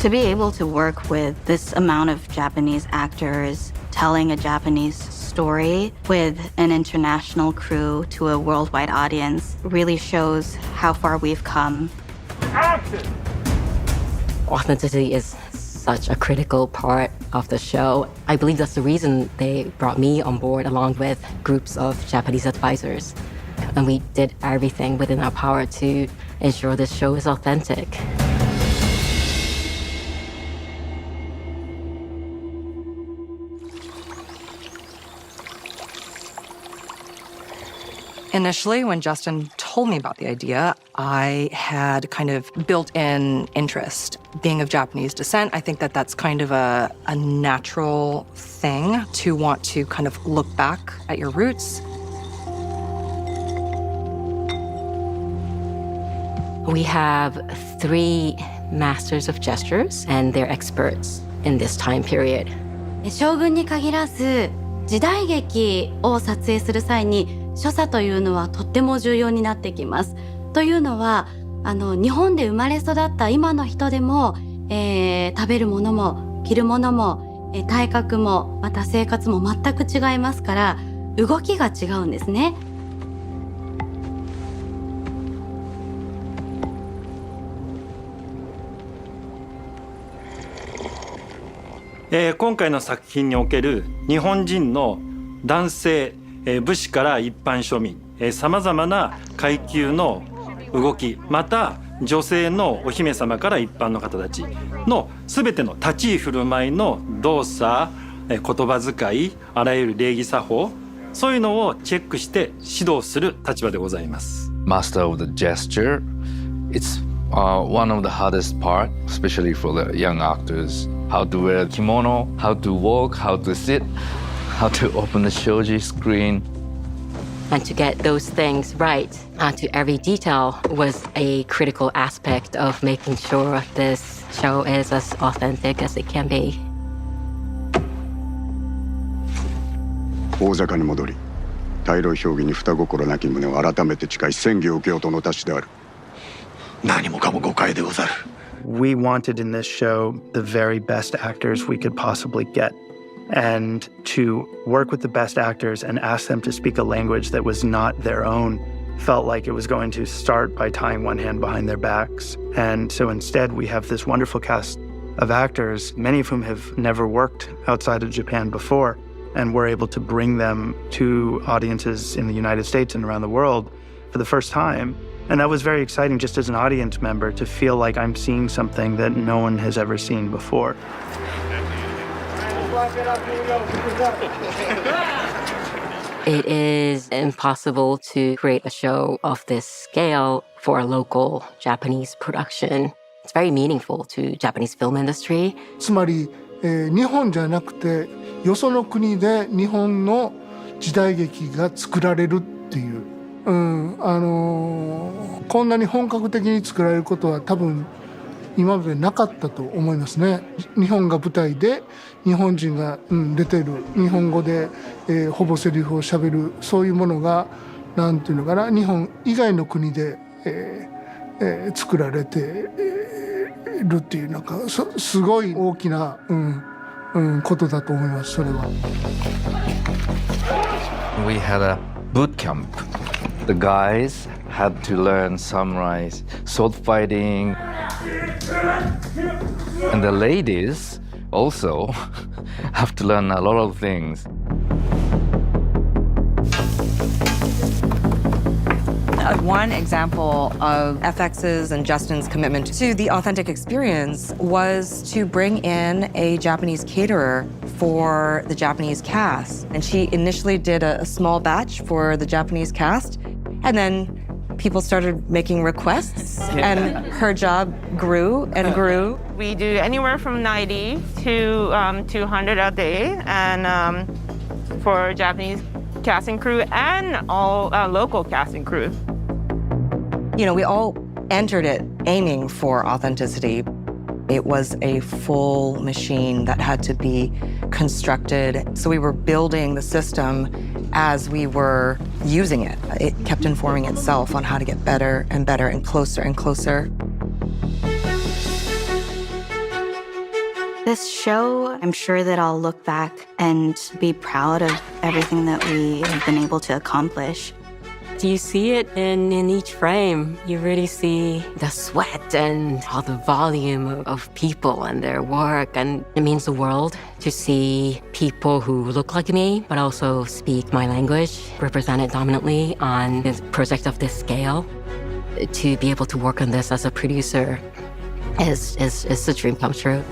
To be able to work with this amount of Japanese actors telling a Japanese story with an international crew to a worldwide audience really shows how far we've come. Action! Authenticity is such a critical part of the show. I believe that's the reason they brought me on board along with groups of Japanese advisors. And we did everything within our power to ensure this show is authentic. Initially, when Justin told me about the idea, I had kind of built-in interest. Being of Japanese descent, I think that that's kind of a natural thing to want to kind of look back at your roots. We have 3 masters of gestures, and they're experts in this time period. 将軍に限らず、時代劇を撮影する際に所作というのはとっても重要になってきます。というのは、日本で生まれ育った今の人でも、食べるものも着るものも、体格もまた生活も全く違いますから、動きが違うんですね。今回の作品における日本人の男性、武士から一般庶民、さまざまな階級の動き、また女性のお姫様から一般の方たちの全ての立ち居振る舞いの動作、言葉遣い、あらゆる礼儀作法、そういうのをチェックして指導する立場でございます。Master of the gesture, it's one of the hardest part, especially for the young actors. How to wear kimono, how to walk, how to sit, how to open the shoji screen. And to get those things right to every detail was a critical aspect of making sure this show is as authentic as it can be. 大坂に戻り、大老評議に双心なき旨を改めて誓い宣言を受けようとの達である。何もかも誤解でござる。We wanted in this show the very best actors we could possibly get. And to work with the best actors and ask them to speak a language that was not their own felt like it was going to start by tying one hand behind their backs. And so instead, we have this wonderful cast of actors, many of whom have never worked outside of Japan before, and we're able to bring them to audiences in the United States and around the world for the first time. And that was very exciting just as an audience member to feel like I'm seeing something that no one has ever seen before. It is impossible to create a show of this scale for a local Japanese production. It's very meaningful to Japanese film industry. つまり、日本じゃなくてよその国で日本の時代劇が作られるっていう、こんなに本格的に作られることは多分今までなかったと思いますね。日本が舞台で日本人が、出てる日本語で、ほぼセリフをしゃべるそういうものがなんていうのかな、日本以外の国で、作られてるっていうなんかすごい大きな、ことだと思います。それは。We had a boot camp. The guys had to learn samurai sword fighting. And the ladies also have to learn a lot of things. One example of FX's and Justin's commitment to the authentic experience was to bring in a Japanese caterer for the Japanese cast. And she initially did a small batch for the Japanese cast, and then people started making requests, and her job grew and grew. We do anywhere from 90 to 200 a day, and for Japanese casting crew and all local casting crew. You know, we all entered it aiming for authenticity. It was a full machine that had to be constructed. So we were building the system as we were using it. It kept informing itself on how to get better and better and closer and closer. This show, I'm sure that I'll look back and be proud of everything that we have been able to accomplish. You see it in each frame. You really see the sweat and all the volume of people and their work. And it means the world to see people who look like me, but also speak my language, represented dominantly on a project of this scale. To be able to work on this as a producer is a dream come true.